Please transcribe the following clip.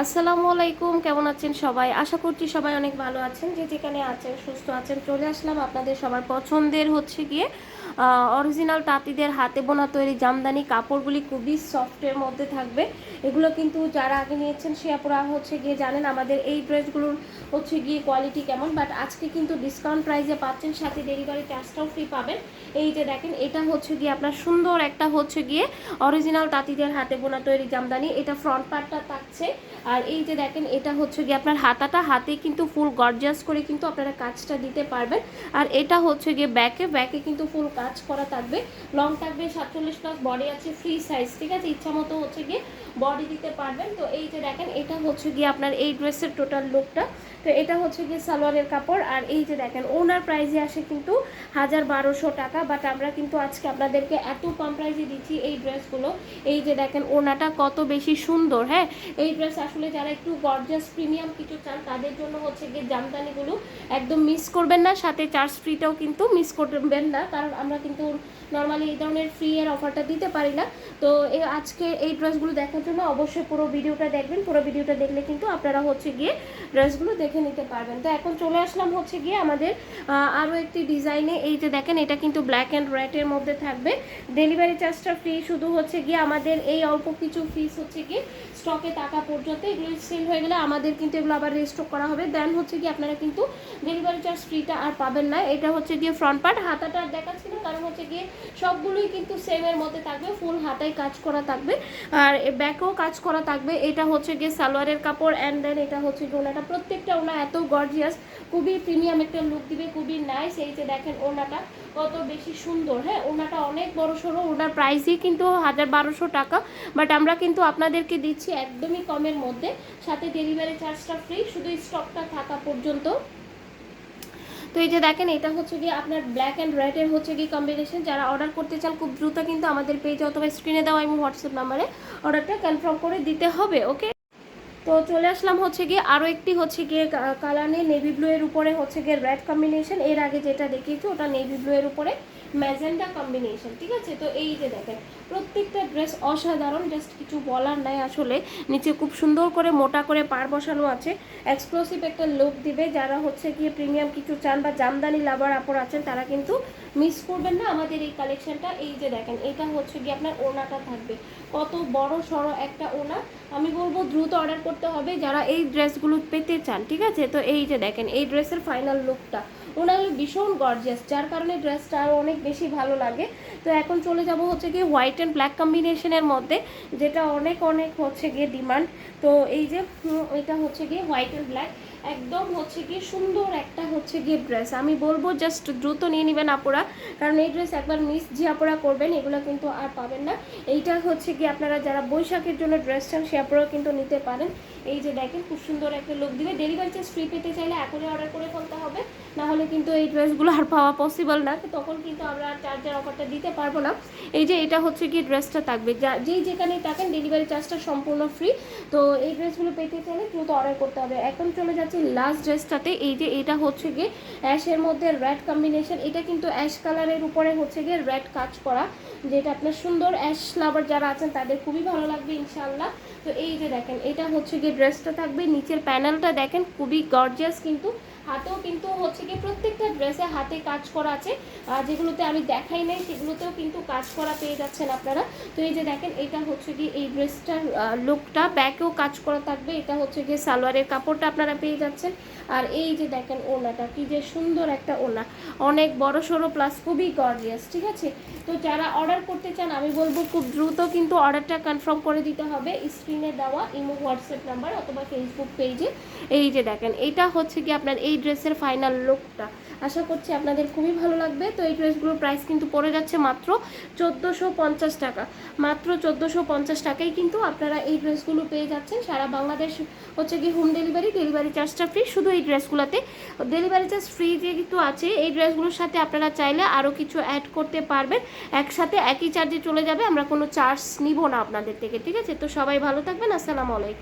আসসালামু আলাইকুম, কেমন আছেন সবাই? আশা করছি সবাই অনেক ভালো আছেন। যে যেখানে আছেন সুস্থ আছেন। চলে আসলাম আপনাদের সবার পছন্দের হচ্ছে গিয়ে অরিজিনাল তাঁতিদের হাতে বোনা তৈরি জামদানি কাপড়গুলি খুবই সফটের মধ্যে থাকবে। এগুলো কিন্তু যারা আগে নিয়েছেন সে আপুরা হচ্ছে গিয়ে জানেন আমাদের এই ড্রেসগুলোর হচ্ছে গিয়ে কোয়ালিটি কেমন। বাট আজকে কিন্তু ডিসকাউন্ট প্রাইসে পাচ্ছেন, সাথে ডেলিভারি চার্জটাও ফ্রি পাবেন। এই যে দেখেন, এটা হচ্ছে গিয়ে আপনার সুন্দর একটা হচ্ছে গিয়ে অরিজিনাল তাঁতিদের হাতে বোনা তৈরি জামদানি। এটা ফ্রন্ট পার্টটা থাকছে, আর এই যে দেখেন এটা হচ্ছে গিয়ে আপনার হাতে কিন্তু ফুল গর্জিয়াস করে কিন্তু আপনারা কাজটা দিতে পারবেন। আর এটা হচ্ছে গিয়ে ব্যাকে কিন্তু ফুল কাজ করা থাকবে। লং থাকবে 47+, বডি আছে ফ্রি সাইজ, ঠিক আছে? ইচ্ছা মতো হচ্ছে গিয়ে বডি দিতে পারবেন। তো এই যে দেখেন, এটা হচ্ছে গিয়ে আপনার এই ড্রেসের টোটাল লুকটা। তো এটা হচ্ছে গিয়ে সালোয়ারের কাপড়। আর এই যে দেখেন, ওনার প্রাইসে আসে কিন্তু 1200 টাকা। বাট আমরা কিন্তু আজকে আপনাদেরকে এত কম প্রাইসে দিচ্ছি এই ড্রেসগুলো। এই যে দেখেন ওনাটা কত বেশি সুন্দর। হ্যাঁ, এই ড্রেস আসলে যারা একটু গর্জিয়াস প্রিমিয়াম কিছু চান তাদের জন্য হচ্ছে গিয়ে জামদানিগুলো একদম মিস করবেন না। সাথে চার্জ ফ্রিটাও কিন্তু মিস করবেন না, কারণ আমরা কিন্তু নর্মালি এই ধরনের ফ্রি এর অফারটা দিতে পারি না। তো আজকে এই ড্রেসগুলো দেখার জন্য অবশ্যই পুরো ভিডিওটা দেখবেন। পুরো ভিডিওটা দেখলে কিন্তু আপনারা হচ্ছে গিয়ে ড্রেসগুলো দেখে নিতে পারবেন। তো এখন চলে আসলাম হচ্ছে গিয়ে আমাদের আরও একটি ডিজাইনে। এই যে দেখেন, এটা কিন্তু ব্ল্যাক অ্যান্ড রেডের মধ্যে থাকবে। ডেলিভারি চার্জটা ফ্রি, শুধু হচ্ছে গিয়ে আমাদের এই অল্প কিছু ফিস হচ্ছে গিয়ে স্টকে টাকা পর্যন্ত, এগুলো সেল হয়ে গেলে আমাদের কিন্তু এগুলো আবার রিস্টক করা হবে। দেন হচ্ছে গিয়ে আপনারা কিন্তু ডেলিভারি চার্জ ফ্রিটা আর পাবেন না। এটা হচ্ছে গিয়ে ফ্রন্ট পার্ট, হাতাটা আর দেখাচ্ছি না কারণ হচ্ছে গিয়ে সবগুলোই কিন্তু সেমের মধ্যে থাকবে, ফুল হাতায় কাজ করা থাকবে আর ব্যাকেও কাজ করা থাকবে। এটা হচ্ছে গিয়ে সালোয়ারের কাপড়। অ্যান্ড দেন এটা হচ্ছে গিয়ে ওনাটা, প্রত্যেকটা ওনা এত গর্জিয়াস, খুবই প্রিমিয়াম একটা লুক দিবে, খুবই নাইস। এই যে দেখেন ওনাটা কত বেশি সুন্দর। হ্যাঁ, ওনাটা অনেক বড় সড়ো। ওনার প্রাইসই কিন্তু 1200 টাকা। বাট আমরা কিন্তু আপনাদেরকে দিচ্ছি একদমই কমের মধ্যে, সাথে ডেলিভারি চার্জটা ফ্রি, শুধু স্টকটা থাকা পর্যন্ত। তো এই যে দেখেন, এটা হচ্ছে গিয়ে আপনার ব্ল্যাক অ্যান্ড রেডের হচ্ছে গিয়ে কম্বিনেশন। যারা অর্ডার করতে চান খুব দ্রুত কিন্তু আমাদের পেজে অথবা স্ক্রিনে দেওয়া এবং হোয়াটসঅ্যাপ নাম্বারে অর্ডারটা কনফার্ম করে দিতে হবে। ওকে, তো চলে আসলাম হচ্ছে গিয়ে আরও একটি হচ্ছে গিয়ে কালার নেভি ব্লু এর উপরে হচ্ছে গিয়ে রেড কম্বিনেশন। এর আগে যেটা দেখিয়েছি ওটা নেভি ব্লু এর উপরে ম্যাজেন্ডা কম্বিনেশন, ঠিক আছে? তো এই যে দেখেন, প্রত্যেকটা ড্রেস অসাধারণ, জাস্ট কিছু বলার নাই আসলে। নিচে খুব সুন্দর করে মোটা করে পাড় বসানো আছে, এক্সক্লুসিভ একটা লুক দিবে। যারা হচ্ছে গিয়ে প্রিমিয়াম কিছু চান বা জামদানি লাভার আপর আছেন তারা কিন্তু মিস করবেন না আমাদের এই কালেকশনটা। এই যে দেখেন, এটা হচ্ছে গিয়ে আপনার ওনাটা থাকবে, কত বড় সড়ো একটা ওনা। আমি বলবো দ্রুত অর্ডার করতে হবে যারা এই ড্রেসগুলো পেতে চান, ঠিক আছে? তো এই যে দেখেন, এই ড্রেসের ফাইনাল লুকটা, ওনার ভীষণ গর্জিয়াস, যার কারণে ড্রেসটা আরও অনেক বেশি ভালো লাগে। তো এখন চলে যাব হচ্ছে গিয়ে হোয়াইট অ্যান্ড ব্ল্যাক কম্বিনেশনের মধ্যে, যেটা অনেক অনেক হচ্ছে গিয়ে ডিমান্ড। তো এই যে এটা হচ্ছে গিয়ে হোয়াইট অ্যান্ড ব্ল্যাক, একদম হচ্ছে গিয়ে সুন্দর একটা হচ্ছে গিয়ে ড্রেস। আমি বলবো জাস্ট দ্রুত নিয়ে নেবেন আপুরা, কারণ এই ড্রেস একবার মিস যে আপুরা করবেন এগুলো কিন্তু আর পাবেন না। এইটা হচ্ছে গিয়ে আপনারা যারা বৈশাখের জন্য ড্রেস চান সে আপুরাও কিন্তু নিতে পারেন। এই যে দেখেন, খুব সুন্দর একটা লুক দিবে। ডেলিভারি চার্জ ফ্রি পেতে চাইলে এখনই অর্ডার করে ফেলতে হবে, না হলে কিন্তু এই ড্রেসগুলো আর পাওয়া পসিবল না। তখন কিন্তু আমরা আর চার্জের অফারটা দিতে পারবো না। এই যে এটা হচ্ছে গিয়ে ড্রেসটা থাকবে, যেই যেখানেই থাকেন ডেলিভারি চার্জটা সম্পূর্ণ ফ্রি। তো এই ড্রেসগুলো পেতে চাইলে দ্রুত অর্ডার করতে হবে। এখন চলে যাচ্ছি লাস্ট ড্রেসটাতে। এই যে এটা হচ্ছে গিয়ে অ্যাশের মধ্যে রেড কম্বিনেশন। এটা কিন্তু অ্যাশ কালারের উপরে হচ্ছে গিয়ে রেড কাজ করা, যেটা আপনার সুন্দর অ্যাশ লাভার যারা আছেন তাদের খুবই ভালো লাগবে ইনশাআল্লাহ। তো এই যে দেখেন, এটা হচ্ছে গিয়ে ড্রেসটা থাকবে। নিচের প্যানেলটা দেখেন খুবই গর্জিয়াস, কিন্তু হাতেও কিন্তু হচ্ছে গিয়ে প্রত্যেকটা ড্রেসে হাতে কাজ করা আছে। যেগুলোতে আমি দেখাই নাই সেগুলোতেও কিন্তু কাজ করা পেয়ে যাচ্ছেন আপনারা। তো এই যে দেখেন, এটা হচ্ছে গিয়ে এই ড্রেসটার লুকটা, ব্যাকেও কাজ করা থাকবে। এটা হচ্ছে গিয়ে সালোয়ারের কাপড়টা আপনারা পেয়ে যাচ্ছেন। আর এই যে দেখেন ওনাটা, কি যে সুন্দর একটা ওনা, অনেক বড় সড়ো প্লাস খুবই গর্জিয়াস, ঠিক আছে? তো যারা অর্ডার করতে চান আমি বলবো খুব দ্রুত কিন্তু অর্ডারটা কনফার্ম করে দিতে হবে স্ক্রিনে দেওয়া ইমো হোয়াটসঅ্যাপ নাম্বার অথবা ফেসবুক পেজে। এই যে দেখেন, এটা হচ্ছে কি আপনার এই ড্রেসের ফাইনাল লুকটা। আশা করছি আপনাদের খুবই ভালো লাগবে। তো এই ড্রেসগুলোর প্রাইস কিন্তু পড়ে যাচ্ছে মাত্র 1450 টাকা। মাত্র 1450 টাকায় কিন্তু আপনারা এই ড্রেসগুলো পেয়ে যাচ্ছেন। সারা বাংলাদেশ হচ্ছে কি হোম ডেলিভারি, ডেলিভারি চার্জটা ফ্রি। শুধু এই ড্রেসগুলোতে ডেলিভারি চার্জ ফ্রি যেহেতু আছে, এই ড্রেসগুলোর সাথে আপনারা চাইলে আরও কিছু অ্যাড করতে পারবেন। একসাথে একই চার্জে চলে যাবে, আমরা কোনো চার্জ নিব না আপনাদের থেকে, ঠিক আছে? তো সবাই ভালো থাকবেন। আসসালামু আলাইকুম।